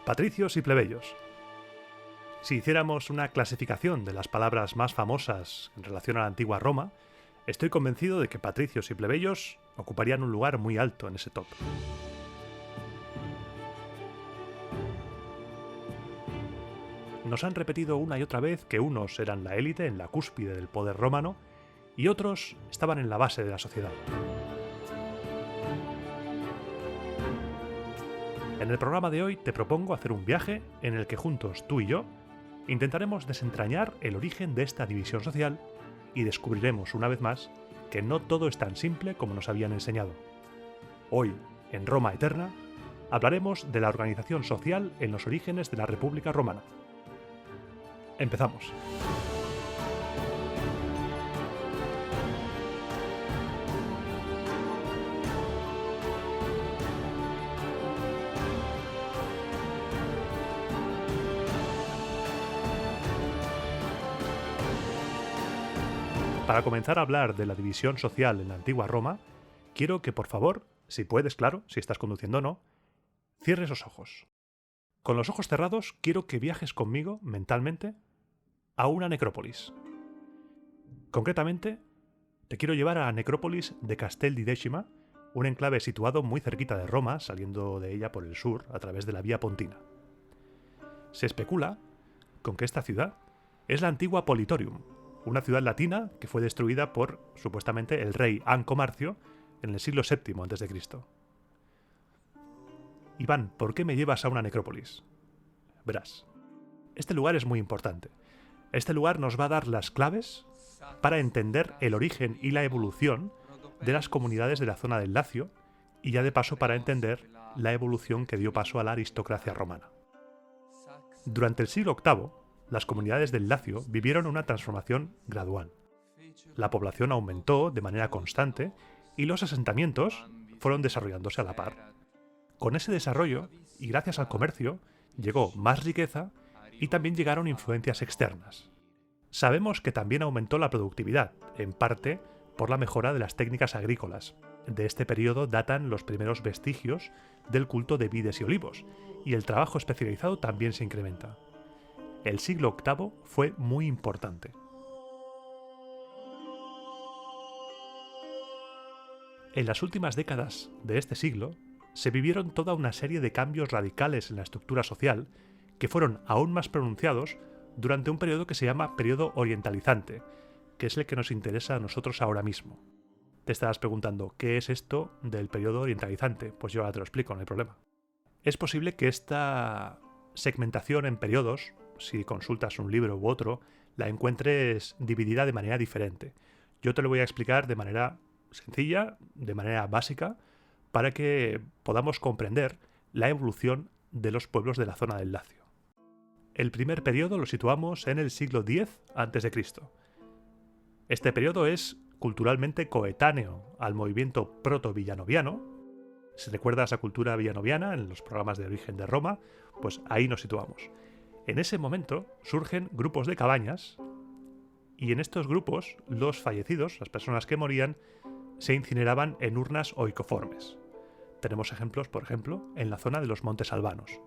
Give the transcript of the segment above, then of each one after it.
Patricios y plebeyos. Si hiciéramos una clasificación de las palabras más famosas en relación a la antigua Roma, estoy convencido de que patricios y plebeyos ocuparían un lugar muy alto en ese top. Nos han repetido una y otra vez que unos eran la élite en la cúspide del poder romano y otros estaban en la base de la sociedad. En el programa de hoy te propongo hacer un viaje en el que juntos tú y yo intentaremos desentrañar el origen de esta división social y descubriremos una vez más que no todo es tan simple como nos habían enseñado. Hoy, en Roma Eterna, hablaremos de la organización social en los orígenes de la República Romana. Empezamos. Para comenzar a hablar de la división social en la antigua Roma, quiero que por favor, si puedes, claro, si estás conduciendo o no, cierres los ojos. Con los ojos cerrados, quiero que viajes conmigo, mentalmente, a una necrópolis. Concretamente, te quiero llevar a la necrópolis de Castel di Decima, un enclave situado muy cerquita de Roma, saliendo de ella por el sur, a través de la Vía Pontina. Se especula con que esta ciudad es la antigua Politorium, una ciudad latina que fue destruida por, supuestamente, el rey Anco Marcio en el siglo VII a.C. Iván, ¿por qué me llevas a una necrópolis? Verás, este lugar es muy importante. Este lugar nos va a dar las claves para entender el origen y la evolución de las comunidades de la zona del Lacio y ya de paso para entender la evolución que dio paso a la aristocracia romana. Durante el siglo VIII, las comunidades del Lacio vivieron una transformación gradual. La población aumentó de manera constante y los asentamientos fueron desarrollándose a la par. Con ese desarrollo, y gracias al comercio, llegó más riqueza y también llegaron influencias externas. Sabemos que también aumentó la productividad, en parte por la mejora de las técnicas agrícolas. De este periodo datan los primeros vestigios del culto de vides y olivos, y el trabajo especializado también se incrementa. El siglo VIII fue muy importante. En las últimas décadas de este siglo, se vivieron toda una serie de cambios radicales en la estructura social que fueron aún más pronunciados durante un periodo que se llama periodo orientalizante, que es el que nos interesa a nosotros ahora mismo. Te estarás preguntando, ¿qué es esto del periodo orientalizante? Pues yo ahora te lo explico, no hay problema. Es posible que esta segmentación en periodos, si consultas un libro u otro, la encuentres dividida de manera diferente. Yo te lo voy a explicar de manera sencilla, de manera básica, para que podamos comprender la evolución de los pueblos de la zona del Lacio. El primer periodo lo situamos en el siglo X a.C. Este periodo es culturalmente coetáneo al movimiento proto-villanoviano. Si recuerdas la cultura villanoviana en los programas de origen de Roma, pues ahí nos situamos. En ese momento surgen grupos de cabañas y en estos grupos los fallecidos, las personas que morían, se incineraban en urnas oicoformes. Tenemos ejemplos, por ejemplo, en la zona de los Montes Albanos.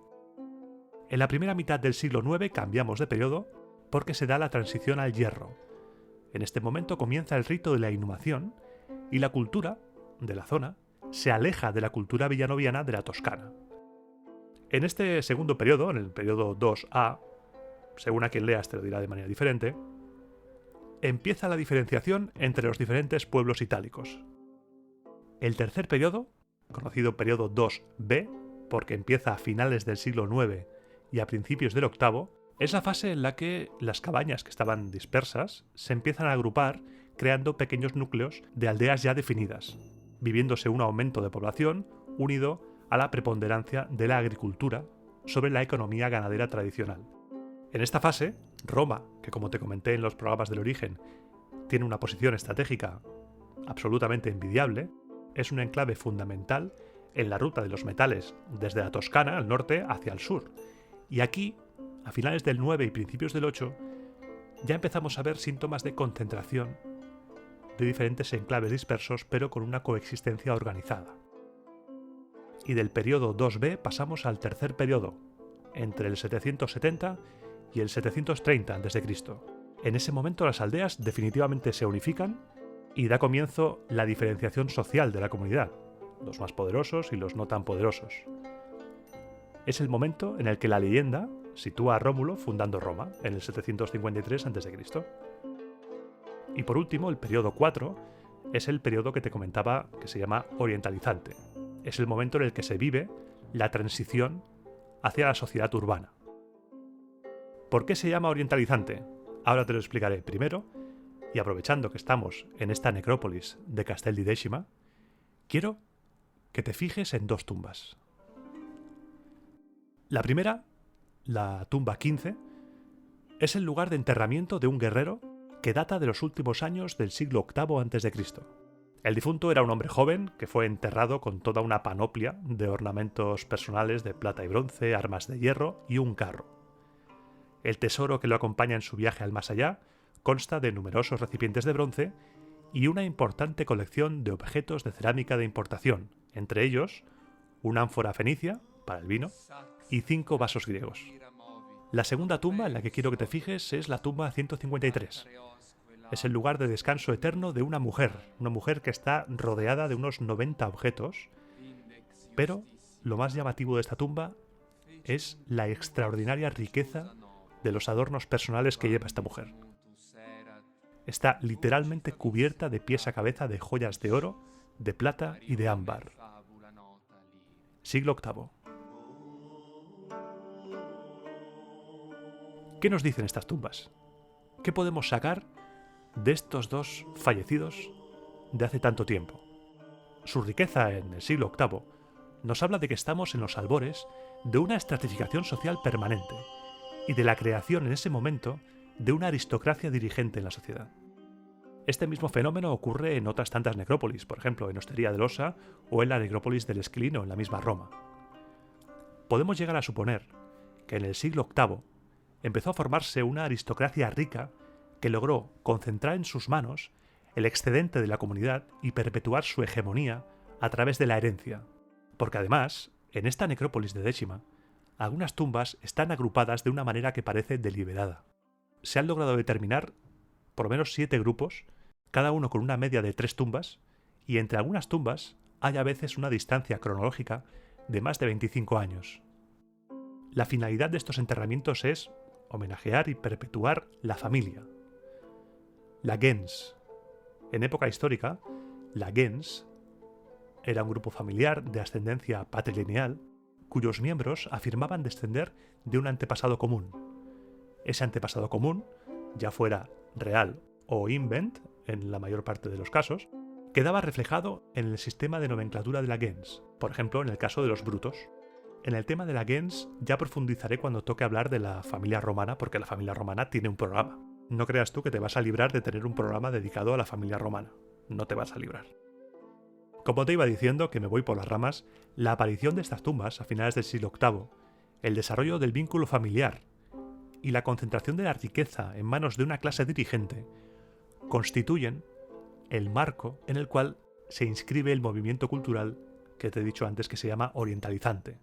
En la primera mitad del siglo IX cambiamos de periodo porque se da la transición al hierro. En este momento comienza el rito de la inhumación y la cultura de la zona se aleja de la cultura villanoviana de la Toscana. En este segundo periodo, en el periodo 2A, según a quien leas te lo dirá de manera diferente, empieza la diferenciación entre los diferentes pueblos itálicos. El tercer periodo, conocido periodo 2B, porque empieza a finales del siglo IX y a principios del VIII, es la fase en la que las cabañas que estaban dispersas se empiezan a agrupar creando pequeños núcleos de aldeas ya definidas, viviéndose un aumento de población unido a la preponderancia de la agricultura sobre la economía ganadera tradicional. En esta fase, Roma, que como te comenté en los programas del origen, tiene una posición estratégica absolutamente envidiable, es un enclave fundamental en la ruta de los metales desde la Toscana, al norte, hacia el sur. Y aquí, a finales del 9 y principios del 8, ya empezamos a ver síntomas de concentración de diferentes enclaves dispersos, pero con una coexistencia organizada. Y del periodo 2B pasamos al tercer periodo, entre el 770 y el 730 a.C. En ese momento las aldeas definitivamente se unifican y da comienzo la diferenciación social de la comunidad, los más poderosos y los no tan poderosos. Es el momento en el que la leyenda sitúa a Rómulo fundando Roma, en el 753 a.C. Y por último, el periodo 4 es el periodo que te comentaba que se llama orientalizante. Es el momento en el que se vive la transición hacia la sociedad urbana. ¿Por qué se llama orientalizante? Ahora te lo explicaré. Primero, y aprovechando que estamos en esta necrópolis de Castel di Decima, quiero que te fijes en dos tumbas. La primera, la tumba 15, es el lugar de enterramiento de un guerrero que data de los últimos años del siglo VIII a.C. El difunto era un hombre joven que fue enterrado con toda una panoplia de ornamentos personales de plata y bronce, armas de hierro y un carro. El tesoro que lo acompaña en su viaje al más allá consta de numerosos recipientes de bronce y una importante colección de objetos de cerámica de importación, entre ellos una ánfora fenicia para el vino y 5 vasos griegos. La segunda tumba en la que quiero que te fijes es la tumba 153. Es el lugar de descanso eterno de una mujer que está rodeada de unos 90 objetos, pero lo más llamativo de esta tumba es la extraordinaria riqueza de los adornos personales que lleva esta mujer. Está literalmente cubierta de pies a cabeza de joyas de oro, de plata y de ámbar. Siglo VIII. ¿Qué nos dicen estas tumbas? ¿Qué podemos sacar de estos dos fallecidos de hace tanto tiempo? Su riqueza en el siglo VIII nos habla de que estamos en los albores de una estratificación social permanente y de la creación en ese momento de una aristocracia dirigente en la sociedad. Este mismo fenómeno ocurre en otras tantas necrópolis, por ejemplo en Osteria del Osa o en la necrópolis del Esquilino en la misma Roma. Podemos llegar a suponer que en el siglo VIII empezó a formarse una aristocracia rica que logró concentrar en sus manos el excedente de la comunidad y perpetuar su hegemonía a través de la herencia. Porque además, en esta necrópolis de Decima, algunas tumbas están agrupadas de una manera que parece deliberada. Se han logrado determinar por lo menos 7 grupos, cada uno con una media de 3 tumbas, y entre algunas tumbas hay a veces una distancia cronológica de más de 25 años. La finalidad de estos enterramientos es homenajear y perpetuar la familia. La gens. En época histórica, la gens era un grupo familiar de ascendencia patrilineal cuyos miembros afirmaban descender de un antepasado común. Ese antepasado común, ya fuera real o invent, en la mayor parte de los casos, quedaba reflejado en el sistema de nomenclatura de la gens, por ejemplo en el caso de los brutos. En el tema de la gens ya profundizaré cuando toque hablar de la familia romana, porque la familia romana tiene un programa. No creas tú que te vas a librar de tener un programa dedicado a la familia romana. No te vas a librar. Como te iba diciendo, que me voy por las ramas, la aparición de estas tumbas a finales del siglo VIII, el desarrollo del vínculo familiar y la concentración de la riqueza en manos de una clase dirigente constituyen el marco en el cual se inscribe el movimiento cultural que te he dicho antes que se llama orientalizante.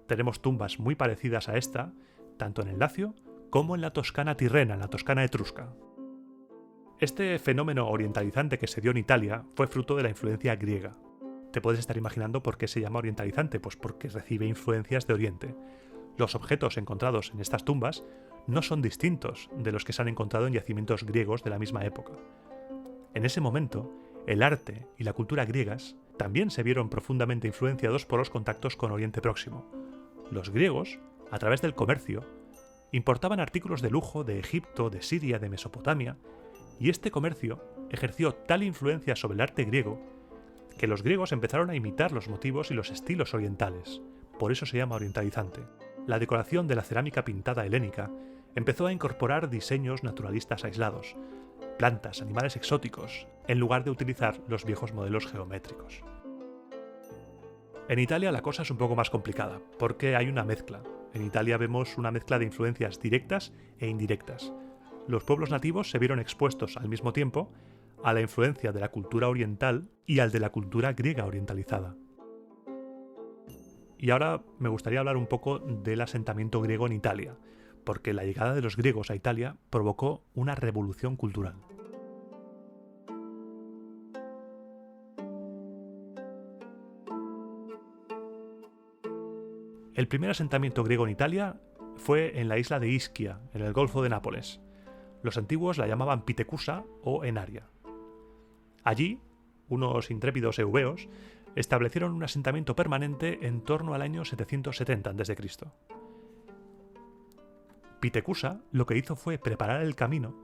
Tenemos tumbas muy parecidas a esta, tanto en el Lacio como en la Toscana tirrena, en la Toscana etrusca. Este fenómeno orientalizante que se dio en Italia fue fruto de la influencia griega. Te puedes estar imaginando por qué se llama orientalizante, pues porque recibe influencias de Oriente. Los objetos encontrados en estas tumbas no son distintos de los que se han encontrado en yacimientos griegos de la misma época. En ese momento, el arte y la cultura griegas también se vieron profundamente influenciados por los contactos con Oriente Próximo. Los griegos, a través del comercio, importaban artículos de lujo de Egipto, de Siria, de Mesopotamia, y este comercio ejerció tal influencia sobre el arte griego que los griegos empezaron a imitar los motivos y los estilos orientales. Por eso se llama orientalizante. La decoración de la cerámica pintada helénica empezó a incorporar diseños naturalistas aislados, plantas, animales exóticos, en lugar de utilizar los viejos modelos geométricos. En Italia la cosa es un poco más complicada, porque hay una mezcla. En Italia vemos una mezcla de influencias directas e indirectas. Los pueblos nativos se vieron expuestos al mismo tiempo a la influencia de la cultura oriental y al de la cultura griega orientalizada. Y ahora me gustaría hablar un poco del asentamiento griego en Italia, porque la llegada de los griegos a Italia provocó una revolución cultural. El primer asentamiento griego en Italia fue en la isla de Ischia, en el Golfo de Nápoles. Los antiguos la llamaban Pitecusa o Enaria. Allí, unos intrépidos eubeos establecieron un asentamiento permanente en torno al año 770 a.C. Pitecusa lo que hizo fue preparar el camino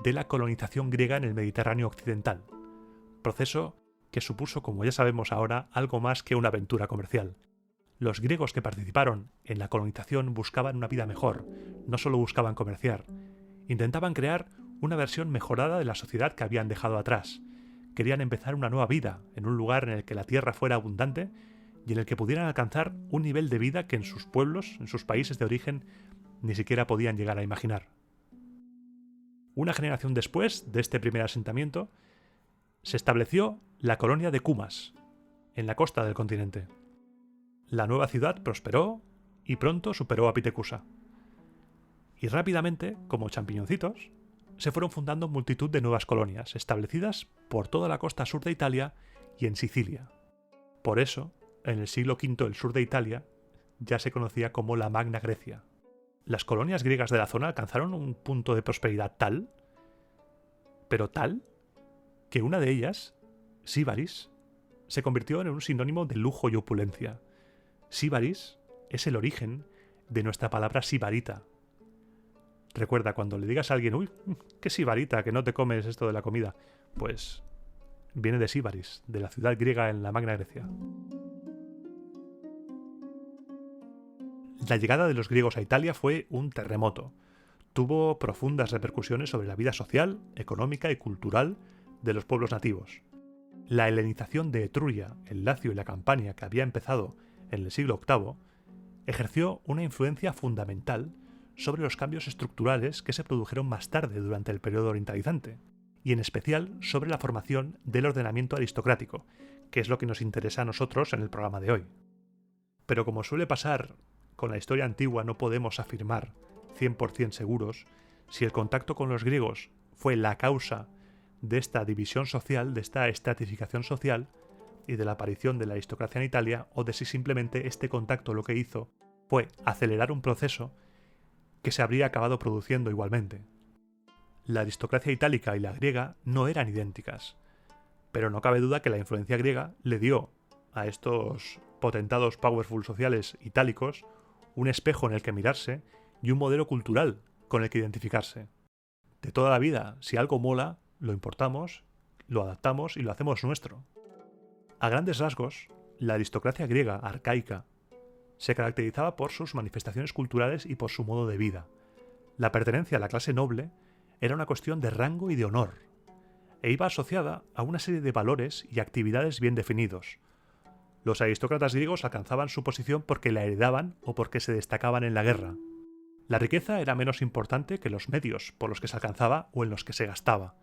de la colonización griega en el Mediterráneo occidental, proceso que supuso, como ya sabemos ahora, algo más que una aventura comercial. Los griegos que participaron en la colonización buscaban una vida mejor, no solo buscaban comerciar, intentaban crear una versión mejorada de la sociedad que habían dejado atrás. Querían empezar una nueva vida en un lugar en el que la tierra fuera abundante y en el que pudieran alcanzar un nivel de vida que en sus pueblos, en sus países de origen, ni siquiera podían llegar a imaginar. Una generación después de este primer asentamiento, se estableció la colonia de Cumas, en la costa del continente. La nueva ciudad prosperó y pronto superó a Pitecusa. Y rápidamente, como champiñoncitos, se fueron fundando multitud de nuevas colonias, establecidas por toda la costa sur de Italia y en Sicilia. Por eso, en el siglo V el sur de Italia ya se conocía como la Magna Grecia. Las colonias griegas de la zona alcanzaron un punto de prosperidad tal, pero tal, que una de ellas, Síbaris, se convirtió en un sinónimo de lujo y opulencia. Síbaris es el origen de nuestra palabra sibarita. Recuerda, cuando le digas a alguien, uy, qué sibarita, que no te comes esto de la comida, pues viene de Síbaris, de la ciudad griega en la Magna Grecia. La llegada de los griegos a Italia fue un terremoto. Tuvo profundas repercusiones sobre la vida social, económica y cultural de los pueblos nativos. La helenización de Etruria, el Lacio y la Campania, que había empezado en el siglo VIII, ejerció una influencia fundamental sobre los cambios estructurales que se produjeron más tarde durante el periodo orientalizante, y en especial sobre la formación del ordenamiento aristocrático, que es lo que nos interesa a nosotros en el programa de hoy. Pero como suele pasar con la historia antigua, no podemos afirmar 100% seguros si el contacto con los griegos fue la causa de esta división social, de esta estratificación social y de la aparición de la aristocracia en Italia, o de si simplemente este contacto lo que hizo fue acelerar un proceso que se habría acabado produciendo igualmente. La aristocracia itálica y la griega no eran idénticas, pero no cabe duda que la influencia griega le dio a estos potentados powerful sociales itálicos un espejo en el que mirarse y un modelo cultural con el que identificarse. De toda la vida, si algo mola, lo importamos, lo adaptamos y lo hacemos nuestro. A grandes rasgos, la aristocracia griega arcaica se caracterizaba por sus manifestaciones culturales y por su modo de vida. La pertenencia a la clase noble era una cuestión de rango y de honor, e iba asociada a una serie de valores y actividades bien definidos. Los aristócratas griegos alcanzaban su posición porque la heredaban o porque se destacaban en la guerra. La riqueza era menos importante que los medios por los que se alcanzaba o en los que se gastaba.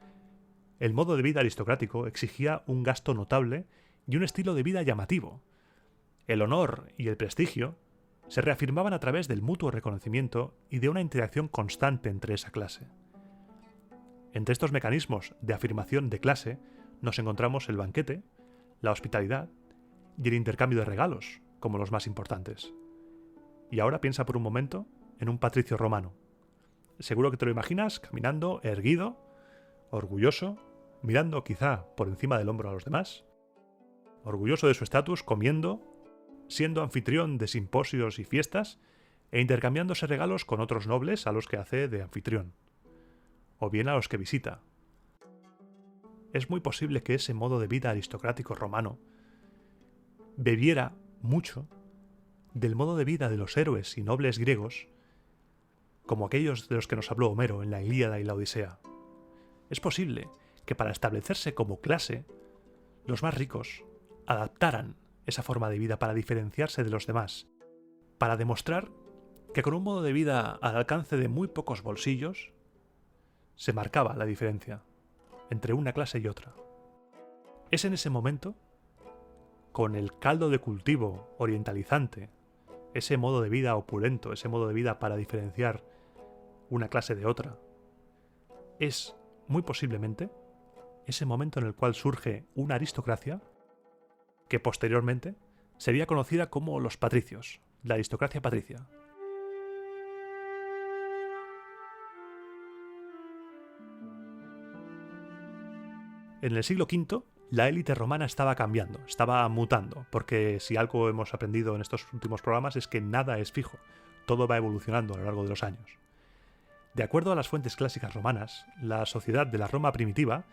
El modo de vida aristocrático exigía un gasto notable y un estilo de vida llamativo. El honor y el prestigio se reafirmaban a través del mutuo reconocimiento y de una interacción constante entre esa clase. Entre estos mecanismos de afirmación de clase nos encontramos el banquete, la hospitalidad y el intercambio de regalos como los más importantes. Y ahora piensa por un momento en un patricio romano. Seguro que te lo imaginas caminando erguido, orgulloso, mirando quizá por encima del hombro a los demás, orgulloso de su estatus, comiendo, siendo anfitrión de simposios y fiestas e intercambiándose regalos con otros nobles a los que hace de anfitrión, o bien a los que visita. Es muy posible que ese modo de vida aristocrático romano bebiera mucho del modo de vida de los héroes y nobles griegos, como aquellos de los que nos habló Homero en la Ilíada y la Odisea. Es posible que para establecerse como clase, los más ricos adaptaran esa forma de vida para diferenciarse de los demás, para demostrar que con un modo de vida al alcance de muy pocos bolsillos se marcaba la diferencia entre una clase y otra. Es en ese momento con el caldo de cultivo orientalizante, ese modo de vida opulento, ese modo de vida para diferenciar una clase de otra, es muy posiblemente ese momento en el cual surge una aristocracia que posteriormente sería conocida como los patricios, la aristocracia patricia. En el siglo V, la élite romana estaba cambiando, estaba mutando, porque si algo hemos aprendido en estos últimos programas es que nada es fijo, todo va evolucionando a lo largo de los años. De acuerdo a las fuentes clásicas romanas, la sociedad de la Roma primitiva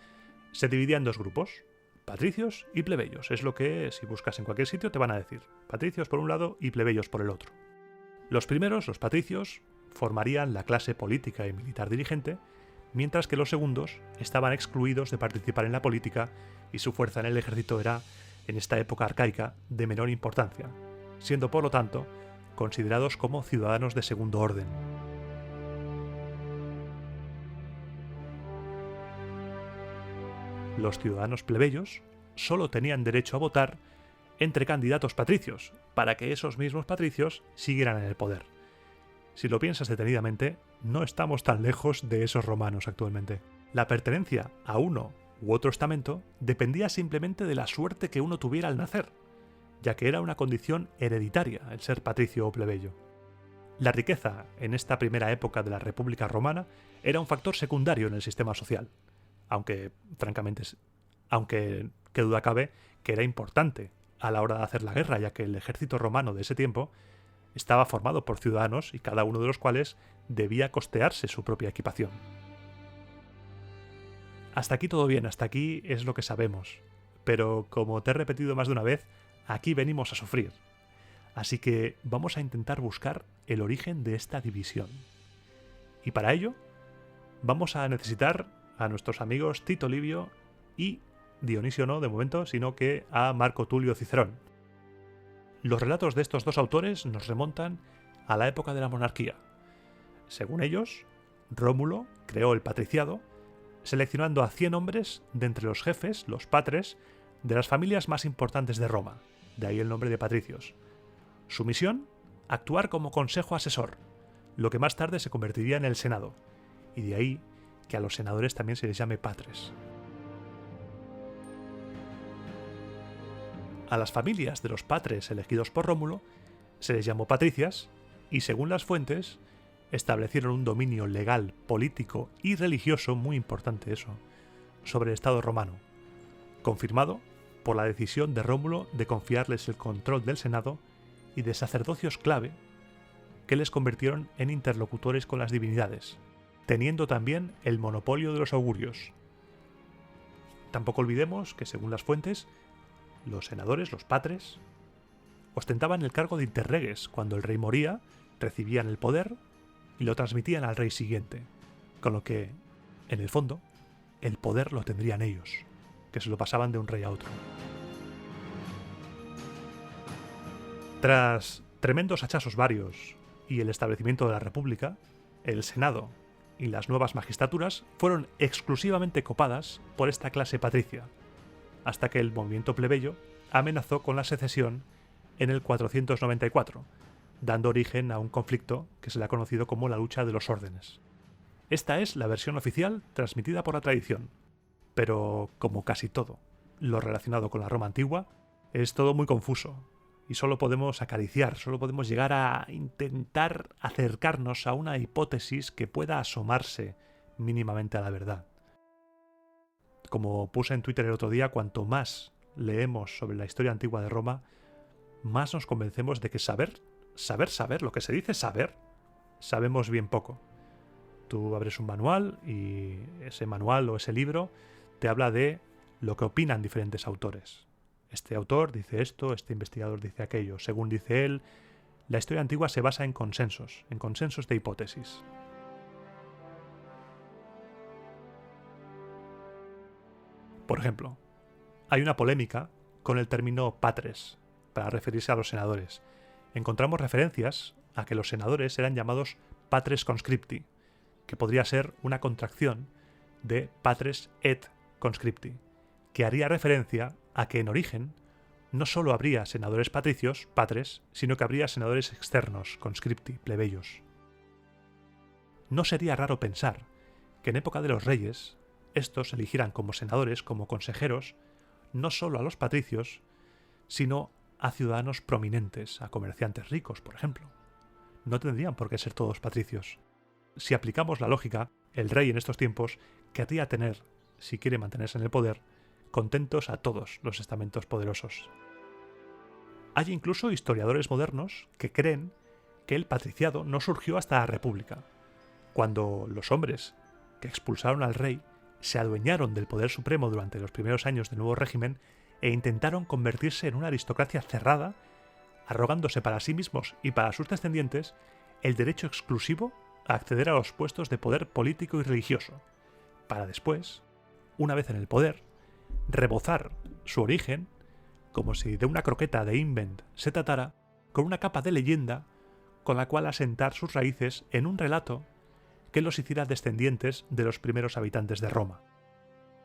se dividía en dos grupos, patricios y plebeyos. Es lo que, si buscas en cualquier sitio, te van a decir. Patricios por un lado y plebeyos por el otro. Los primeros, los patricios, formarían la clase política y militar dirigente, mientras que los segundos estaban excluidos de participar en la política y su fuerza en el ejército era, en esta época arcaica, de menor importancia, siendo por lo tanto considerados como ciudadanos de segundo orden. Los ciudadanos plebeyos solo tenían derecho a votar entre candidatos patricios, para que esos mismos patricios siguieran en el poder. Si lo piensas detenidamente, no estamos tan lejos de esos romanos actualmente. La pertenencia a uno u otro estamento dependía simplemente de la suerte que uno tuviera al nacer, ya que era una condición hereditaria el ser patricio o plebeyo. La riqueza en esta primera época de la República Romana era un factor secundario en el sistema social, aunque, francamente, qué duda cabe que era importante a la hora de hacer la guerra, ya que el ejército romano de ese tiempo estaba formado por ciudadanos y cada uno de los cuales debía costearse su propia equipación. Hasta aquí todo bien, hasta aquí es lo que sabemos, pero como te he repetido más de una vez, aquí venimos a sufrir. Así que vamos a intentar buscar el origen de esta división. Y para ello, vamos a necesitar a nuestros amigos Tito Livio y Dionisio no, de momento, sino que a Marco Tulio Cicerón. Los relatos de estos dos autores nos remontan a la época de la monarquía. Según ellos, Rómulo creó el patriciado, seleccionando a 100 hombres de entre los jefes, los patres, de las familias más importantes de Roma, de ahí el nombre de patricios. Su misión, actuar como consejo asesor, lo que más tarde se convertiría en el Senado, y de ahí que a los senadores también se les llame patres. A las familias de los patres elegidos por Rómulo se les llamó patricias y, según las fuentes, establecieron un dominio legal, político y religioso, muy importante eso, sobre el Estado romano, confirmado por la decisión de Rómulo de confiarles el control del Senado y de sacerdocios clave que les convirtieron en interlocutores con las divinidades, teniendo también el monopolio de los augurios. Tampoco olvidemos que, según las fuentes, los senadores, los patres, ostentaban el cargo de interreges. Cuando el rey moría, recibían el poder y lo transmitían al rey siguiente, con lo que, en el fondo, el poder lo tendrían ellos, que se lo pasaban de un rey a otro. Tras tremendos hachazos varios y el establecimiento de la República, el Senado y las nuevas magistraturas fueron exclusivamente copadas por esta clase patricia, hasta que el movimiento plebeyo amenazó con la secesión en el 494, dando origen a un conflicto que se le ha conocido como la lucha de los órdenes. Esta es la versión oficial transmitida por la tradición, pero como casi todo lo relacionado con la Roma antigua, es todo muy confuso y solo podemos acariciar, solo podemos llegar a intentar acercarnos a una hipótesis que pueda asomarse mínimamente a la verdad. Como puse en Twitter el otro día, cuanto más leemos sobre la historia antigua de Roma, más nos convencemos de que saber, lo que se dice saber, sabemos bien poco. Tú abres un manual y ese manual o ese libro te habla de lo que opinan diferentes autores. Este autor dice esto, este investigador dice aquello. Según dice él, la historia antigua se basa en consensos de hipótesis. Por ejemplo, hay una polémica con el término patres, para referirse a los senadores. Encontramos referencias a que los senadores eran llamados patres conscripti, que podría ser una contracción de patres et conscripti, que haría referencia a que en origen no solo habría senadores patricios, patres, sino que habría senadores externos, conscripti, plebeyos. No sería raro pensar que en época de los reyes, estos eligieran como senadores, como consejeros, no solo a los patricios, sino a ciudadanos prominentes, a comerciantes ricos, por ejemplo. No tendrían por qué ser todos patricios. Si aplicamos la lógica, el rey en estos tiempos querría tener, si quiere mantenerse en el poder, contentos a todos los estamentos poderosos. Hay incluso historiadores modernos que creen que el patriciado no surgió hasta la República, cuando los hombres que expulsaron al rey se adueñaron del poder supremo durante los primeros años del nuevo régimen e intentaron convertirse en una aristocracia cerrada, arrogándose para sí mismos y para sus descendientes el derecho exclusivo a acceder a los puestos de poder político y religioso, para después, una vez en el poder, rebozar su origen, como si de una croqueta de invent se tratara, con una capa de leyenda con la cual asentar sus raíces en un relato que los hiciera descendientes de los primeros habitantes de Roma.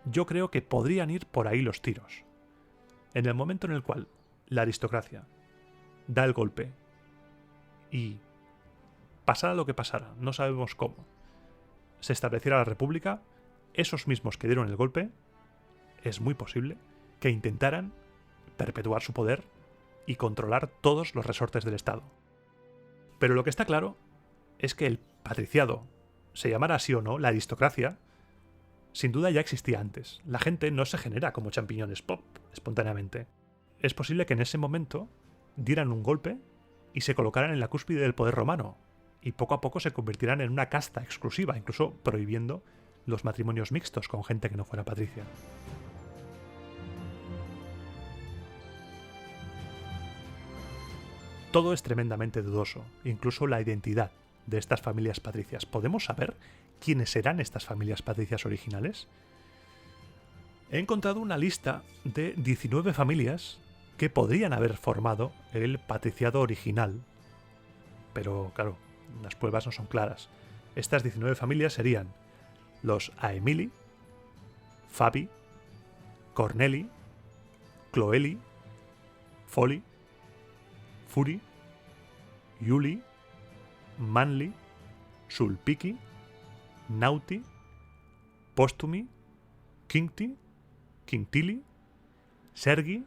Yo creo que podrían ir por ahí los tiros. En el momento en el cual la aristocracia da el golpe y, pasara lo que pasara, no sabemos cómo, se estableciera la república, esos mismos que dieron el golpe, es muy posible que intentaran perpetuar su poder y controlar todos los resortes del Estado. Pero lo que está claro es que el patriciado, se llamara así o no, la aristocracia, sin duda ya existía antes. La gente no se genera como champiñones pop espontáneamente. Es posible que en ese momento dieran un golpe y se colocaran en la cúspide del poder romano, y poco a poco se convirtieran en una casta exclusiva, incluso prohibiendo los matrimonios mixtos con gente que no fuera patricia. Todo es tremendamente dudoso, incluso la identidad de estas familias patricias. ¿Podemos saber quiénes eran estas familias patricias originales? He encontrado una lista de 19 familias que podrían haber formado el patriciado original, pero claro, las pruebas no son claras. Estas 19 familias serían los Aemili, Fabi, Corneli, Cloeli, Foli, Furi, Iuli, Manli, Sulpici, Nauti, Postumi, Quincti, Quintili, Sergi,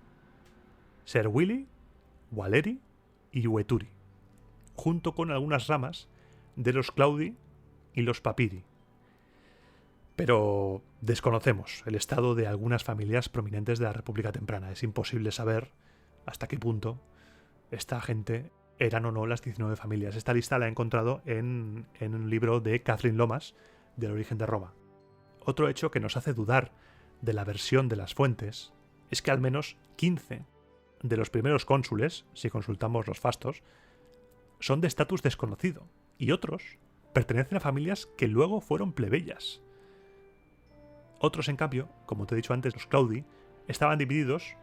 Servili, Valeri y Ueturi, junto con algunas ramas de los Claudi y los Papiri. Pero desconocemos el estado de algunas familias prominentes de la República temprana. Es imposible saber hasta qué punto esta gente eran o no las 19 familias. Esta lista la he encontrado en un libro de Catherine Lomas, del origen de Roma. Otro hecho que nos hace dudar de la versión de las fuentes es que al menos 15 de los primeros cónsules, si consultamos los fastos, son de estatus desconocido, y otros pertenecen a familias que luego fueron plebeyas. Otros, en cambio, como te he dicho antes, los Claudi, estaban divididos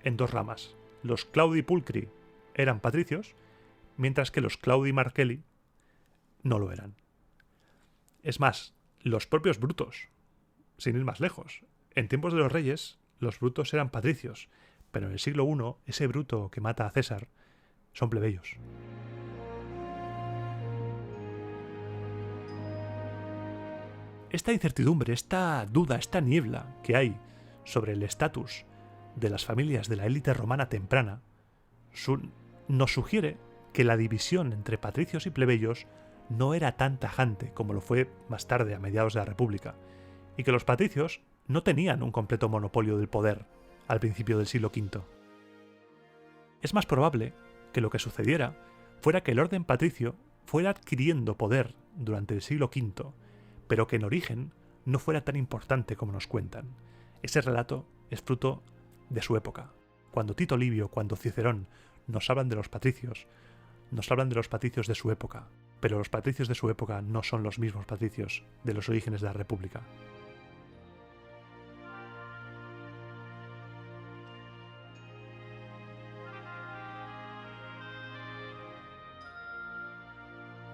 en dos ramas. Los Claudi Pulcri eran patricios, mientras que los Claudi Marcelli no lo eran. Es más, los propios brutos, sin ir más lejos. En tiempos de los reyes, los brutos eran patricios, pero en el siglo I, ese bruto que mata a César son plebeyos. Esta incertidumbre, esta duda, esta niebla que hay sobre el estatus de las familias de la élite romana temprana nos sugiere que la división entre patricios y plebeyos no era tan tajante como lo fue más tarde a mediados de la República, y que los patricios no tenían un completo monopolio del poder al principio del siglo V. Es más probable que lo que sucediera fuera que el orden patricio fuera adquiriendo poder durante el siglo V, pero que en origen no fuera tan importante como nos cuentan. Ese relato es fruto de su época. Cuando Tito Livio, cuando Cicerón nos hablan de los patricios, nos hablan de los patricios de su época, pero los patricios de su época no son los mismos patricios de los orígenes de la República.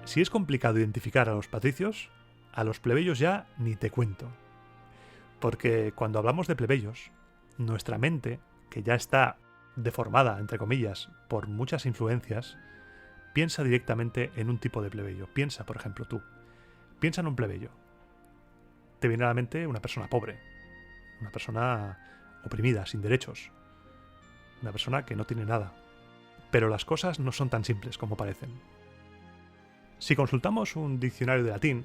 Si es complicado identificar a los patricios, a los plebeyos ya ni te cuento. Porque cuando hablamos de plebeyos, nuestra mente, que ya está deformada, entre comillas, por muchas influencias, piensa directamente en un tipo de plebeyo. Piensa, por ejemplo, tú. Piensa en un plebeyo. Te viene a la mente una persona pobre, una persona oprimida, sin derechos, una persona que no tiene nada. Pero las cosas no son tan simples como parecen. Si consultamos un diccionario de latín,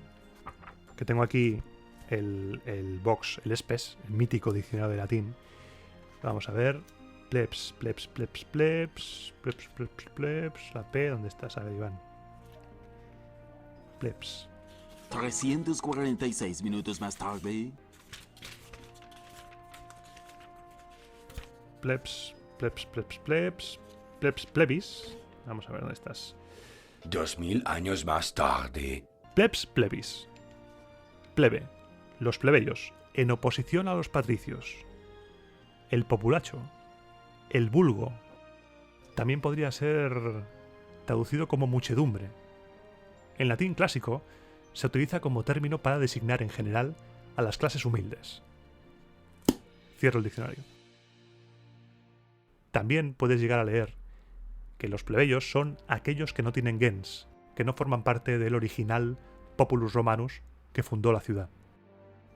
que tengo aquí el Vox, el Spes, el mítico diccionario de latín, vamos a ver, plebs, plebs, plebs, plebs, plebs, plebs, plebs, la P, ¿dónde estás? A ver, Iván. Plebs. 346 minutos más tarde. Plebs, plebs, plebs, plebs, plebs, plebis. Vamos a ver dónde estás. 2000 años más tarde. Plebs, plebis. Plebe. Los plebeyos, en oposición a los patricios. El populacho. El vulgo. También podría ser traducido como muchedumbre. En latín clásico, se utiliza como término para designar en general a las clases humildes. Cierro el diccionario. También puedes llegar a leer que los plebeyos son aquellos que no tienen gens, que no forman parte del original Populus Romanus que fundó la ciudad.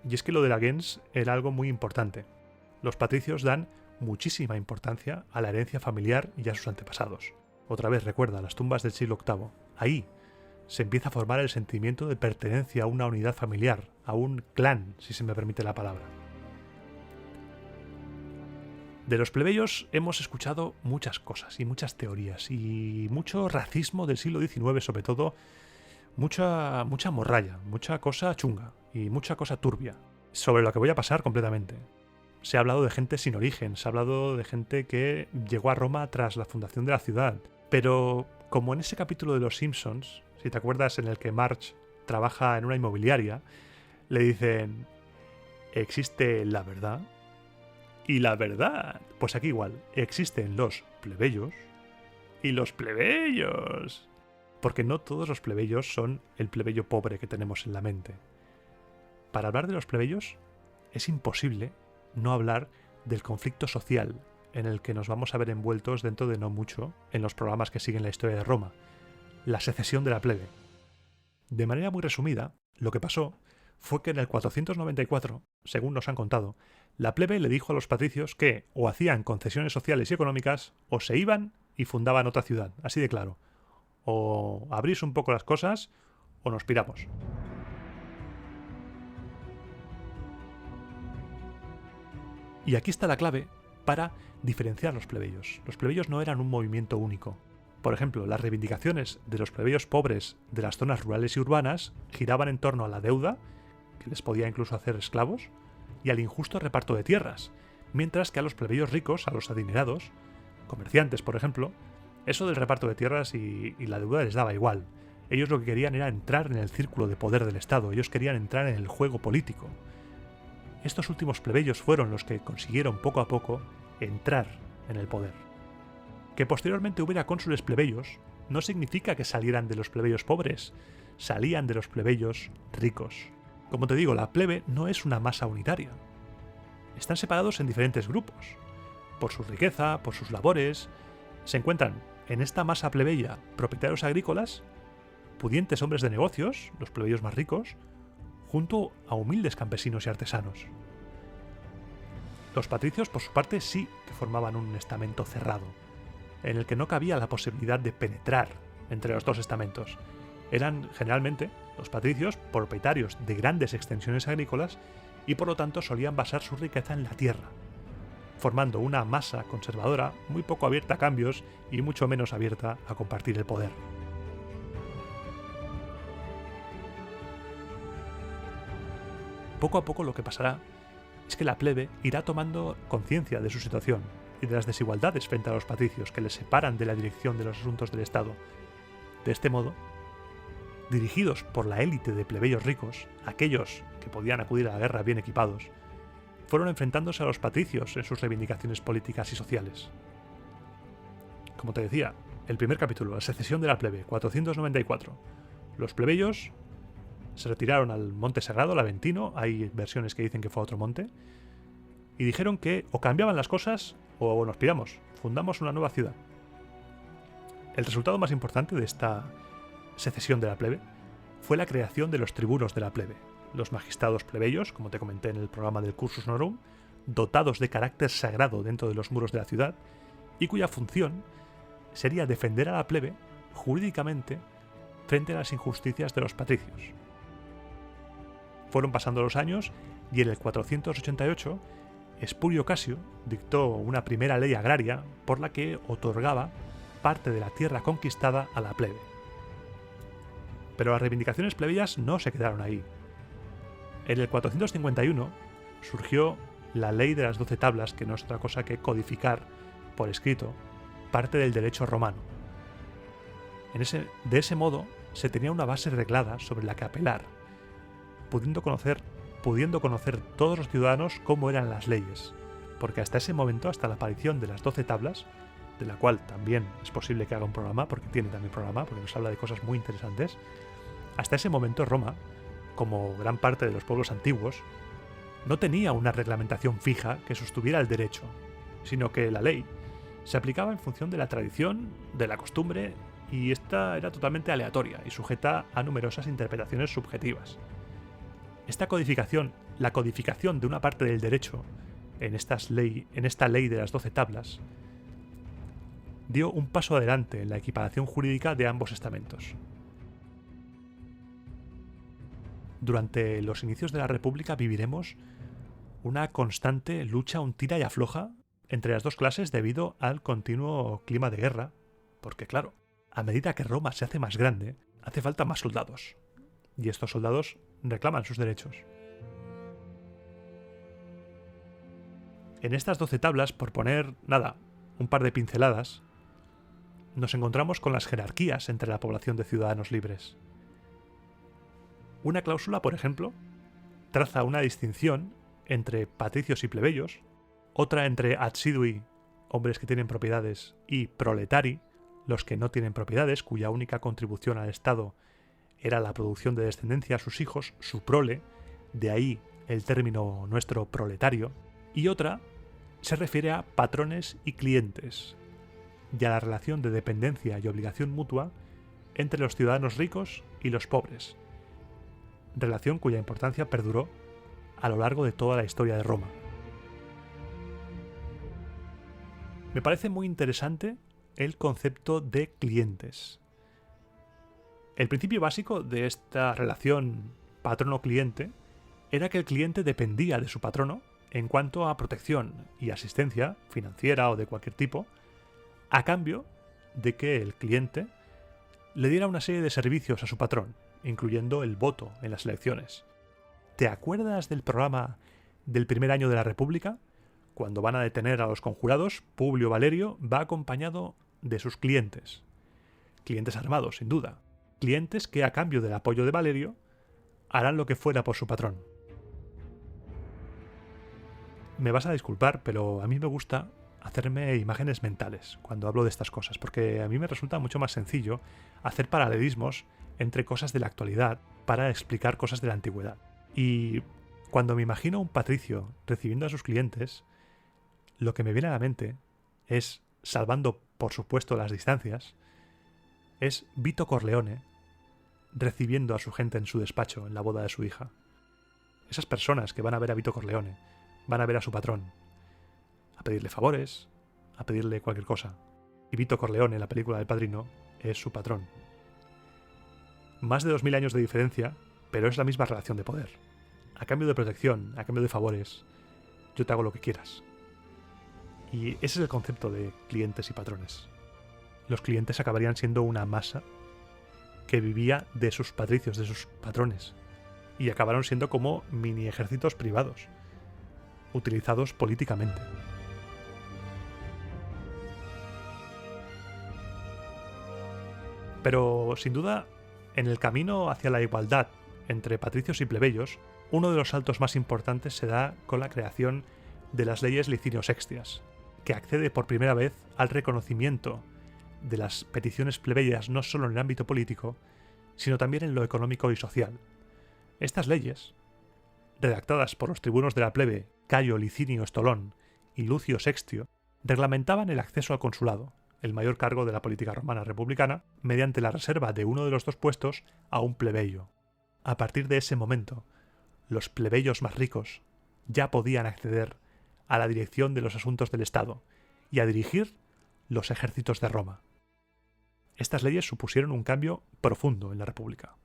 Y es que lo de la gens era algo muy importante. Los patricios dan muchísima importancia a la herencia familiar y a sus antepasados. Otra vez, recuerda, las tumbas del siglo VIII. Ahí se empieza a formar el sentimiento de pertenencia a una unidad familiar, a un clan, si se me permite la palabra. De los plebeyos hemos escuchado muchas cosas y muchas teorías y mucho racismo del siglo XIX, sobre todo, mucha morralla, mucha cosa chunga y mucha cosa turbia, sobre lo que voy a pasar completamente. Se ha hablado de gente sin origen, se ha hablado de gente que llegó a Roma tras la fundación de la ciudad, pero como en ese capítulo de Los Simpsons, si te acuerdas, en el que Marge trabaja en una inmobiliaria, le dicen, ¿existe la verdad? Y la verdad, pues aquí igual, existen los plebeyos y los plebeyos. Porque no todos los plebeyos son el plebeyo pobre que tenemos en la mente. Para hablar de los plebeyos, es imposible no hablar del conflicto social en el que nos vamos a ver envueltos dentro de no mucho en los programas que siguen la historia de Roma. La secesión de la plebe. De manera muy resumida, lo que pasó fue que en el 494, según nos han contado, la plebe le dijo a los patricios que o hacían concesiones sociales y económicas o se iban y fundaban otra ciudad, así de claro. O abrís un poco las cosas o nos piramos. Y aquí está la clave para diferenciar los plebeyos. Los plebeyos no eran un movimiento único. Por ejemplo, las reivindicaciones de los plebeyos pobres de las zonas rurales y urbanas giraban en torno a la deuda, que les podía incluso hacer esclavos, y al injusto reparto de tierras, mientras que a los plebeyos ricos, a los adinerados, comerciantes por ejemplo, eso del reparto de tierras y la deuda les daba igual. Ellos lo que querían era entrar en el círculo de poder del Estado, ellos querían entrar en el juego político. Estos últimos plebeyos fueron los que consiguieron poco a poco entrar en el poder. Que posteriormente hubiera cónsules plebeyos no significa que salieran de los plebeyos pobres, salían de los plebeyos ricos. Como te digo, la plebe no es una masa unitaria. Están separados en diferentes grupos. Por su riqueza, por sus labores, se encuentran en esta masa plebeya propietarios agrícolas, pudientes hombres de negocios, los plebeyos más ricos, junto a humildes campesinos y artesanos. Los patricios, por su parte, sí que formaban un estamento cerrado, en el que no cabía la posibilidad de penetrar entre los dos estamentos. Eran generalmente los patricios propietarios de grandes extensiones agrícolas y por lo tanto solían basar su riqueza en la tierra, formando una masa conservadora muy poco abierta a cambios y mucho menos abierta a compartir el poder. Poco a poco lo que pasará es que la plebe irá tomando conciencia de su situación y de las desigualdades frente a los patricios que les separan de la dirección de los asuntos del Estado. De este modo, dirigidos por la élite de plebeyos ricos, aquellos que podían acudir a la guerra bien equipados, fueron enfrentándose a los patricios en sus reivindicaciones políticas y sociales. Como te decía, el primer capítulo, la secesión de la plebe, 494. Los plebeyos se retiraron al monte sagrado, el Aventino, hay versiones que dicen que fue a otro monte, y dijeron que o cambiaban las cosas o nos piramos, fundamos una nueva ciudad. El resultado más importante de esta secesión de la plebe fue la creación de los tribunos de la plebe, los magistrados plebeyos, como te comenté en el programa del Cursus Honorum, dotados de carácter sagrado dentro de los muros de la ciudad y cuya función sería defender a la plebe jurídicamente frente a las injusticias de los patricios. Fueron pasando los años y en el 488 Espurio Casio dictó una primera ley agraria por la que otorgaba parte de la tierra conquistada a la plebe. Pero las reivindicaciones plebeyas no se quedaron ahí. En el 451 surgió la Ley de las 12 Tablas, que no es otra cosa que codificar por escrito parte del derecho romano. De ese modo se tenía una base reglada sobre la que apelar, pudiendo conocer todos los ciudadanos cómo eran las leyes, porque hasta ese momento, hasta la aparición de las 12 Tablas, de la cual también es posible que haga un programa, porque tiene también programa, porque nos habla de cosas muy interesantes, hasta ese momento Roma, como gran parte de los pueblos antiguos, no tenía una reglamentación fija que sostuviera el derecho, sino que la ley se aplicaba en función de la tradición, de la costumbre, y esta era totalmente aleatoria y sujeta a numerosas interpretaciones subjetivas. Esta codificación, la codificación de una parte del derecho en esta ley de las 12 tablas, dio un paso adelante en la equiparación jurídica de ambos estamentos. Durante los inicios de la República viviremos una constante lucha, un tira y afloja entre las dos clases debido al continuo clima de guerra, porque claro, a medida que Roma se hace más grande, hace falta más soldados, y estos soldados reclaman sus derechos. En estas 12 tablas, por poner, un par de pinceladas, nos encontramos con las jerarquías entre la población de ciudadanos libres. Una cláusula, por ejemplo, traza una distinción entre patricios y plebeyos, otra entre adsidui, hombres que tienen propiedades, y proletari, los que no tienen propiedades, cuya única contribución al Estado era la producción de descendencia a sus hijos, su prole, de ahí el término nuestro proletario, y otra se refiere a patrones y clientes, y a la relación de dependencia y obligación mutua entre los ciudadanos ricos y los pobres, relación cuya importancia perduró a lo largo de toda la historia de Roma. Me parece muy interesante el concepto de clientes. El principio básico de esta relación patrono-cliente era que el cliente dependía de su patrono en cuanto a protección y asistencia financiera o de cualquier tipo, a cambio de que el cliente le diera una serie de servicios a su patrón, incluyendo el voto en las elecciones. ¿Te acuerdas del programa del primer año de la República? Cuando van a detener a los conjurados, Publio Valerio va acompañado de sus clientes. Clientes armados, sin duda. Clientes que, a cambio del apoyo de Valerio, harán lo que fuera por su patrón. Me vas a disculpar, pero a mí me gusta hacerme imágenes mentales cuando hablo de estas cosas, porque a mí me resulta mucho más sencillo hacer paralelismos entre cosas de la actualidad para explicar cosas de la antigüedad. Y cuando me imagino a un patricio recibiendo a sus clientes, lo que me viene a la mente es, salvando por supuesto las distancias, es Vito Corleone recibiendo a su gente en su despacho en la boda de su hija. Esas personas que van a ver a Vito Corleone van a ver a su patrón, a pedirle favores, a pedirle cualquier cosa. Y Vito Corleone, en la película del Padrino, es su patrón. Más de 2000 años de diferencia, pero es la misma relación de poder. A cambio de protección, a cambio de favores, yo te hago lo que quieras. Y ese es el concepto de clientes y patrones. Los clientes acabarían siendo una masa que vivía de sus patricios, de sus patrones, y acabaron siendo como mini ejércitos privados, utilizados políticamente. Pero, sin duda, en el camino hacia la igualdad entre patricios y plebeyos, uno de los saltos más importantes se da con la creación de las leyes Licinio-Sextias, que accede por primera vez al reconocimiento de las peticiones plebeyas no solo en el ámbito político, sino también en lo económico y social. Estas leyes, redactadas por los tribunos de la plebe Cayo Licinio Estolón y Lucio Sextio, reglamentaban el acceso al consulado, el mayor cargo de la política romana republicana, mediante la reserva de uno de los dos puestos a un plebeyo. A partir de ese momento, los plebeyos más ricos ya podían acceder a la dirección de los asuntos del Estado y a dirigir los ejércitos de Roma. Estas leyes supusieron un cambio profundo en la República.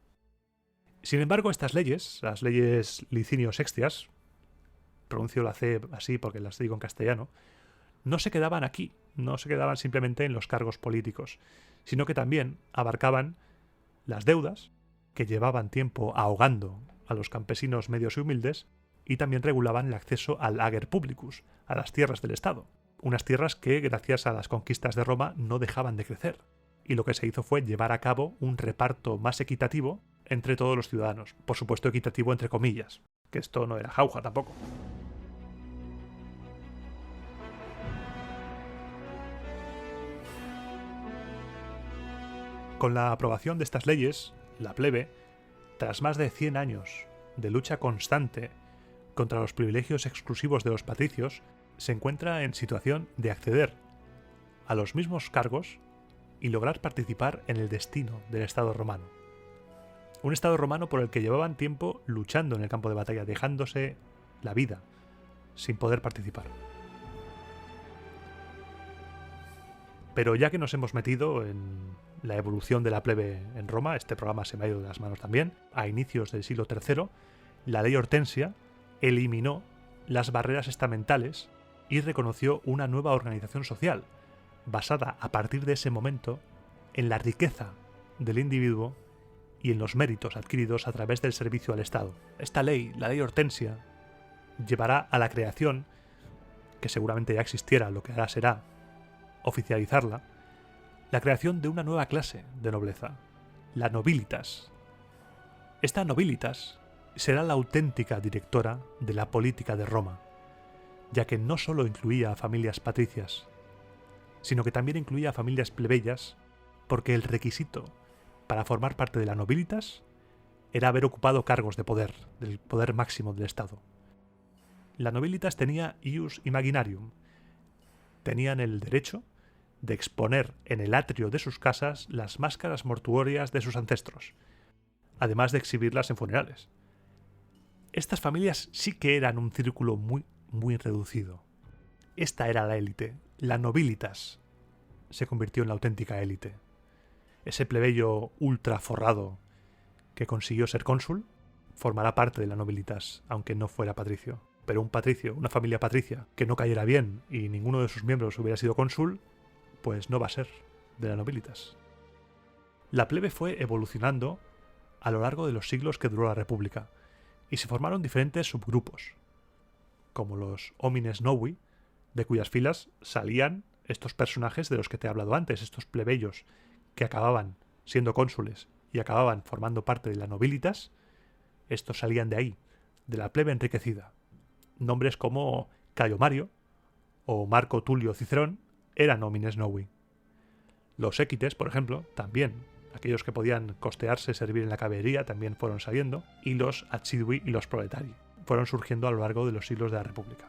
Sin embargo, estas leyes, las leyes Licinio Sextias, pronuncio la C así porque las digo en castellano, no se quedaban aquí, no se quedaban simplemente en los cargos políticos, sino que también abarcaban las deudas, que llevaban tiempo ahogando a los campesinos medios y humildes, y también regulaban el acceso al ager publicus, a las tierras del Estado, unas tierras que, gracias a las conquistas de Roma, no dejaban de crecer. Y lo que se hizo fue llevar a cabo un reparto más equitativo entre todos los ciudadanos. Por supuesto, equitativo entre comillas, que esto no era jauja tampoco. Con la aprobación de estas leyes, la plebe, tras más de 100 años de lucha constante contra los privilegios exclusivos de los patricios, se encuentra en situación de acceder a los mismos cargos y lograr participar en el destino del Estado romano. Un Estado romano por el que llevaban tiempo luchando en el campo de batalla, dejándose la vida, sin poder participar. Pero ya que nos hemos metido en la evolución de la plebe en Roma, este programa se me ha ido de las manos también, a inicios del siglo III, la ley Hortensia eliminó las barreras estamentales y reconoció una nueva organización social, basada a partir de ese momento en la riqueza del individuo y en los méritos adquiridos a través del servicio al Estado. Esta ley, la ley Hortensia, llevará a la creación, que seguramente ya existiera, lo que ahora será oficializarla, la creación de una nueva clase de nobleza, la nobilitas. Esta nobilitas será la auténtica directora de la política de Roma, ya que no solo incluía a familias patricias, sino que también incluía a familias plebeyas, porque el requisito para formar parte de la nobilitas era haber ocupado cargos de poder, del poder máximo del Estado. La nobilitas tenía ius imaginarium, tenían el derecho de exponer en el atrio de sus casas las máscaras mortuorias de sus ancestros, además de exhibirlas en funerales. Estas familias sí que eran un círculo muy reducido. Esta era la élite, la nobilitas se convirtió en la auténtica élite. Ese plebeyo ultra forrado que consiguió ser cónsul formará parte de la nobilitas, aunque no fuera patricio. Pero un patricio, una familia patricia, que no cayera bien y ninguno de sus miembros hubiera sido cónsul, pues no va a ser de la nobilitas. La plebe fue evolucionando a lo largo de los siglos que duró la República, y se formaron diferentes subgrupos, como los homines novi, de cuyas filas salían estos personajes de los que te he hablado antes, estos plebeyos que acababan siendo cónsules y acababan formando parte de la nobilitas. Estos salían de ahí, de la plebe enriquecida. Nombres como Cayo Mario o Marco Tulio Cicerón eran homines novi. Los equites, por ejemplo, también, aquellos que podían costearse servir en la caballería, también fueron saliendo, y los accidui y los proletari fueron surgiendo a lo largo de los siglos de la República.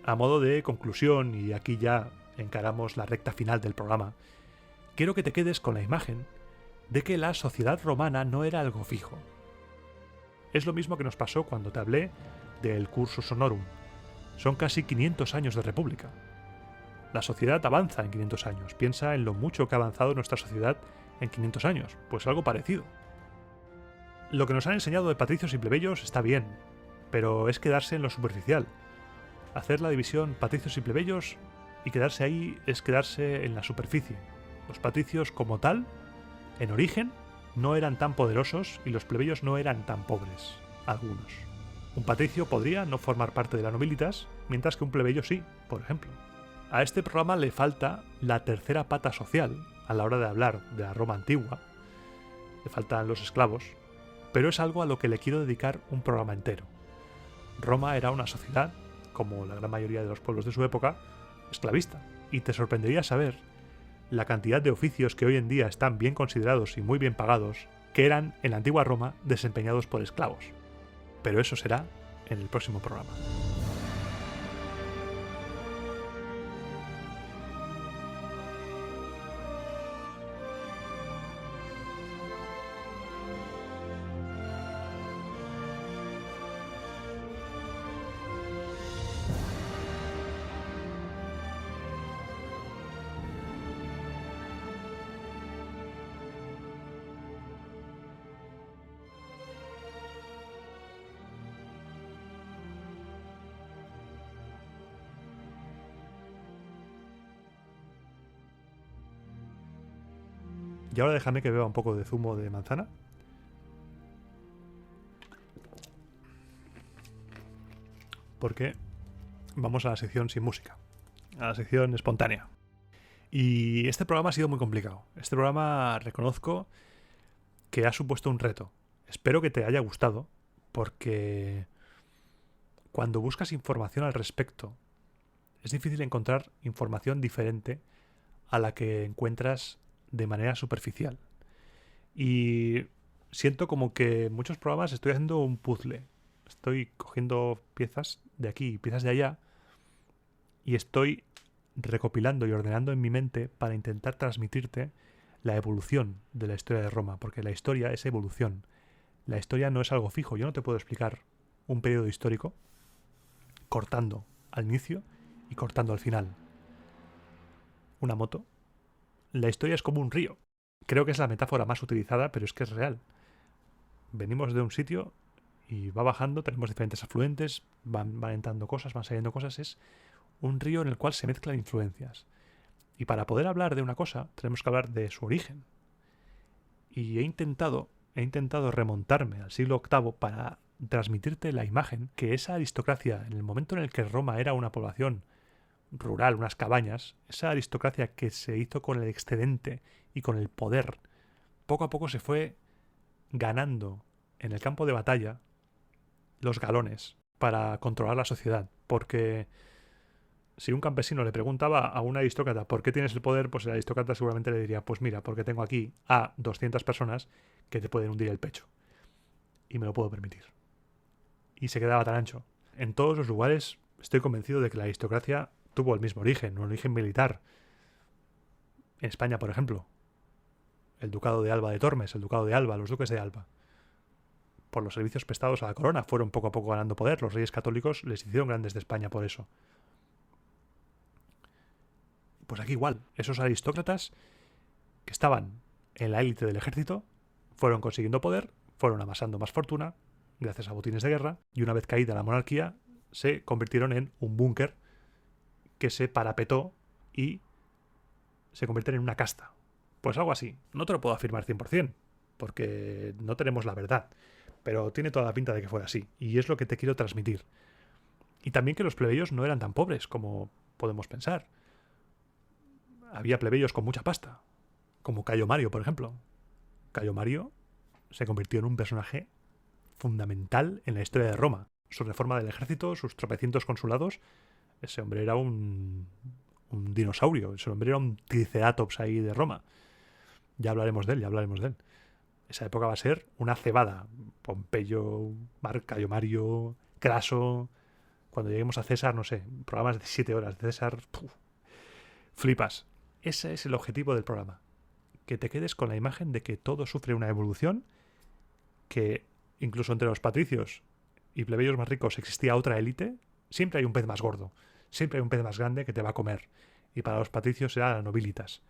A modo de conclusión, y aquí ya encaramos la recta final del programa, quiero que te quedes con la imagen de que la sociedad romana no era algo fijo. Es lo mismo que nos pasó cuando te hablé del Cursus Honorum. Son casi 500 años de república. La sociedad avanza en 500 años. Piensa en lo mucho que ha avanzado nuestra sociedad en 500 años. Pues algo parecido. Lo que nos han enseñado de patricios y plebeyos está bien, pero es quedarse en lo superficial. Hacer la división patricios y plebeyos y quedarse ahí es quedarse en la superficie. Los patricios como tal, en origen, no eran tan poderosos y los plebeyos no eran tan pobres, algunos. Un patricio podría no formar parte de la nobilitas, mientras que un plebeyo sí, por ejemplo. A este programa le falta la tercera pata social a la hora de hablar de la Roma antigua. Le faltan los esclavos, pero es algo a lo que le quiero dedicar un programa entero. Roma era una sociedad, como la gran mayoría de los pueblos de su época, esclavista, y te sorprendería saber la cantidad de oficios que hoy en día están bien considerados y muy bien pagados, que eran en la antigua Roma desempeñados por esclavos. Pero eso será en el próximo programa. Y ahora déjame que beba un poco de zumo de manzana. Porque vamos a la sección sin música, a la sección espontánea. Y este programa ha sido muy complicado. Este programa reconozco que ha supuesto un reto. Espero que te haya gustado, porque cuando buscas información al respecto, es difícil encontrar información diferente a la que encuentras de manera superficial. Y siento como que en muchos programas estoy haciendo un puzzle. Estoy cogiendo piezas de aquí y piezas de allá y estoy recopilando y ordenando en mi mente para intentar transmitirte la evolución de la historia de Roma, porque la historia es evolución. La historia no es algo fijo. Yo no te puedo explicar un periodo histórico cortando al inicio y cortando al final. Una moto. La historia es como un río. Creo que es la metáfora más utilizada, pero es que es real. Venimos de un sitio y va bajando, tenemos diferentes afluentes, van entrando cosas, van saliendo cosas. Es un río en el cual se mezclan influencias. Y para poder hablar de una cosa, tenemos que hablar de su origen. Y he intentado remontarme al siglo VIII para transmitirte la imagen que esa aristocracia, en el momento en el que Roma era una población rural, unas cabañas, esa aristocracia que se hizo con el excedente y con el poder, poco a poco se fue ganando en el campo de batalla los galones para controlar la sociedad. Porque si un campesino le preguntaba a un aristócrata ¿por qué tienes el poder? Pues el aristócrata seguramente le diría pues mira, porque tengo aquí a 200 personas que te pueden hundir el pecho. Y me lo puedo permitir. Y se quedaba tan ancho. En todos los lugares estoy convencido de que la aristocracia tuvo el mismo origen, un origen militar. En España, por ejemplo, el ducado de Alba de Tormes, el ducado de Alba, los duques de Alba, por los servicios prestados a la corona, fueron poco a poco ganando poder. Los reyes católicos les hicieron grandes de España por eso. Pues aquí igual, esos aristócratas que estaban en la élite del ejército fueron consiguiendo poder, fueron amasando más fortuna gracias a botines de guerra, y una vez caída la monarquía se convirtieron en un búnker que se parapetó y se convirtieron en una casta. Pues algo así. No te lo puedo afirmar 100%, porque no tenemos la verdad, pero tiene toda la pinta de que fuera así, y es lo que te quiero transmitir. Y también que los plebeyos no eran tan pobres como podemos pensar. Había plebeyos con mucha pasta, como Cayo Mario, por ejemplo. Cayo Mario se convirtió en un personaje fundamental en la historia de Roma. Su reforma del ejército, sus tropecientos consulados. Ese hombre era un dinosaurio. Ese hombre era un triceratops ahí de Roma. Ya hablaremos de él. Esa época va a ser una cebada. Pompeyo, Cayo Mario, Craso. Cuando lleguemos a César, no sé, programas de 7 horas de César, flipas. Ese es el objetivo del programa. Que te quedes con la imagen de que todo sufre una evolución, que incluso entre los patricios y plebeyos más ricos existía otra élite. Siempre hay un pez más gordo, siempre hay un pez más grande que te va a comer. Y para los patricios era la nobilitas.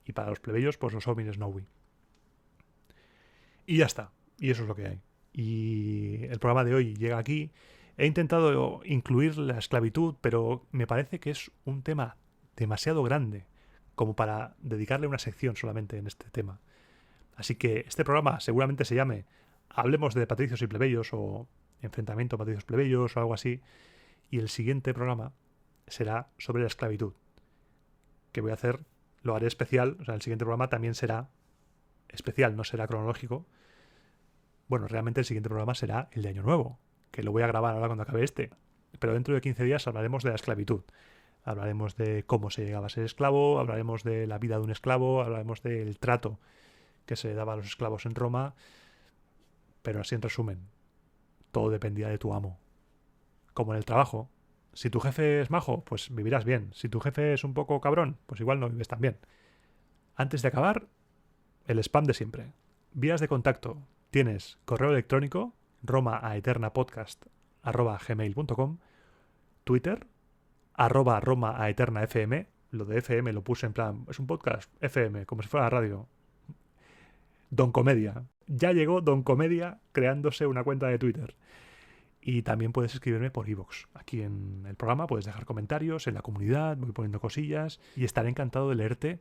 Y para los plebeyos, pues los homines novi. Y ya está. Y eso es lo que hay. Y el programa de hoy llega aquí. He intentado incluir la esclavitud, pero me parece que es un tema demasiado grande como para dedicarle una sección solamente en este tema. Así que este programa seguramente se llame Hablemos de patricios y plebeyos, o Enfrentamiento patricios plebeyos, o algo así. Y el siguiente programa será sobre la esclavitud, que voy a hacer, lo haré especial. O sea, el siguiente programa también será especial, no será cronológico. Bueno, realmente el siguiente programa será el de Año Nuevo, que lo voy a grabar ahora cuando acabe este. Pero dentro de 15 días hablaremos de la esclavitud. Hablaremos de cómo se llegaba a ser esclavo, hablaremos de la vida de un esclavo, hablaremos del trato que se le daba a los esclavos en Roma. Pero así en resumen, todo dependía de tu amo. Como en el trabajo. Si tu jefe es majo, pues vivirás bien. Si tu jefe es un poco cabrón, pues igual no vives tan bien. Antes de acabar, el spam de siempre. Vías de contacto. Tienes correo electrónico romaaeternapodcast@gmail.com, Twitter @romaaeternafm. Lo de FM lo puse en plan, es un podcast FM, como si fuera la radio. Don Comedia. Ya llegó Don Comedia creándose una cuenta de Twitter. Y también puedes escribirme por iVoox. Aquí en el programa puedes dejar comentarios, en la comunidad, voy poniendo cosillas y estaré encantado de leerte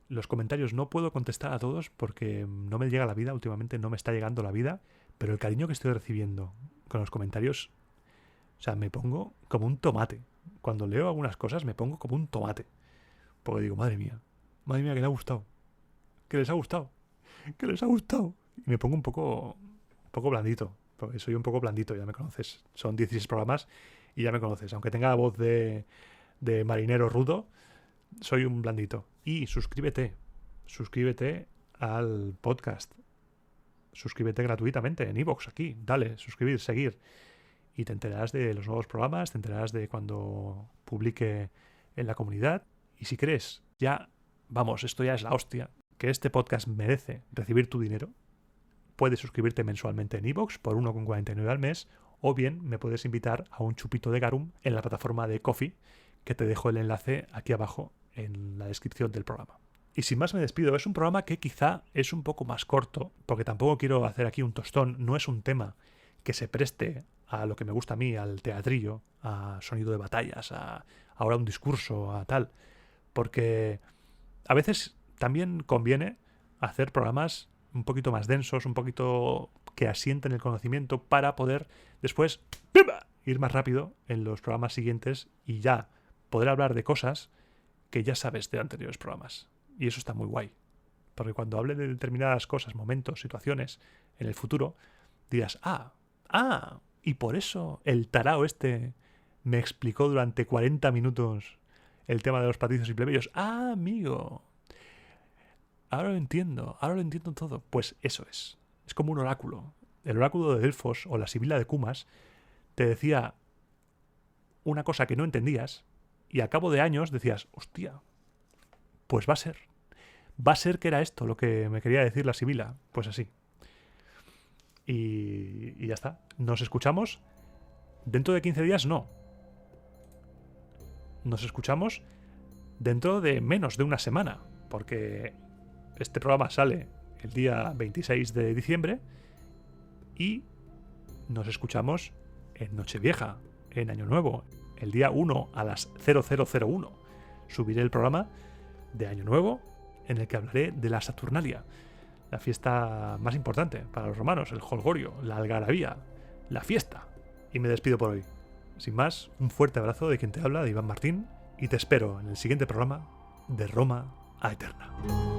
Los comentarios no puedo contestar a todos porque no me llega la vida, últimamente no me está llegando la vida, pero el cariño que estoy recibiendo con los comentarios, o sea, me pongo como un tomate. Cuando leo algunas cosas me pongo como un tomate. Porque digo, madre mía, que le ha gustado. Que les ha gustado. Que les ha gustado. Y me pongo un poco blandito. Porque soy un poco blandito, ya me conoces. Son 16 programas y ya me conoces. Aunque tenga la voz de marinero rudo, soy un blandito. Y suscríbete al podcast. Suscríbete gratuitamente en iVoox, aquí. Dale, suscribir, seguir. Y te enterarás de los nuevos programas, te enterarás de cuando publique en la comunidad. Y si crees, esto ya es la hostia, que este podcast merece recibir tu dinero, puedes suscribirte mensualmente en iVoox por 1,49 al mes, o bien me puedes invitar a un chupito de garum en la plataforma de Ko-fi, que te dejo el enlace aquí abajo en la descripción del programa. Y sin más me despido. Es un programa que quizá es un poco más corto, porque tampoco quiero hacer aquí un tostón. No es un tema que se preste a lo que me gusta a mí, al teatrillo, a sonido de batallas, a ahora un discurso, a tal. Porque a veces también conviene hacer programas un poquito más densos, un poquito que asienten el conocimiento para poder después ir más rápido en los programas siguientes y ya poder hablar de cosas que ya sabes de anteriores programas. Y eso está muy guay. Porque cuando hable de determinadas cosas, momentos, situaciones en el futuro, dirás, y por eso el tarao este me explicó durante 40 minutos el tema de los patricios y plebeyos. Amigo. Ahora lo entiendo todo. Pues eso es. Es como un oráculo. El oráculo de Delfos o la Sibila de Cumas te decía una cosa que no entendías y a cabo de años decías, hostia, pues va a ser que era esto lo que me quería decir la Sibila. Pues así. Y ya está. Nos escuchamos dentro de 15 días, no. Nos escuchamos dentro de menos de una semana, porque este programa sale el día 26 de diciembre y nos escuchamos en Nochevieja, en Año Nuevo, el día 1 a las 0001. Subiré el programa de Año Nuevo en el que hablaré de la Saturnalia, la fiesta más importante para los romanos, el jolgorio, la algarabía, la fiesta. Y me despido por hoy. Sin más, un fuerte abrazo de quien te habla, de Iván Martín, y te espero en el siguiente programa de Roma a Eterna.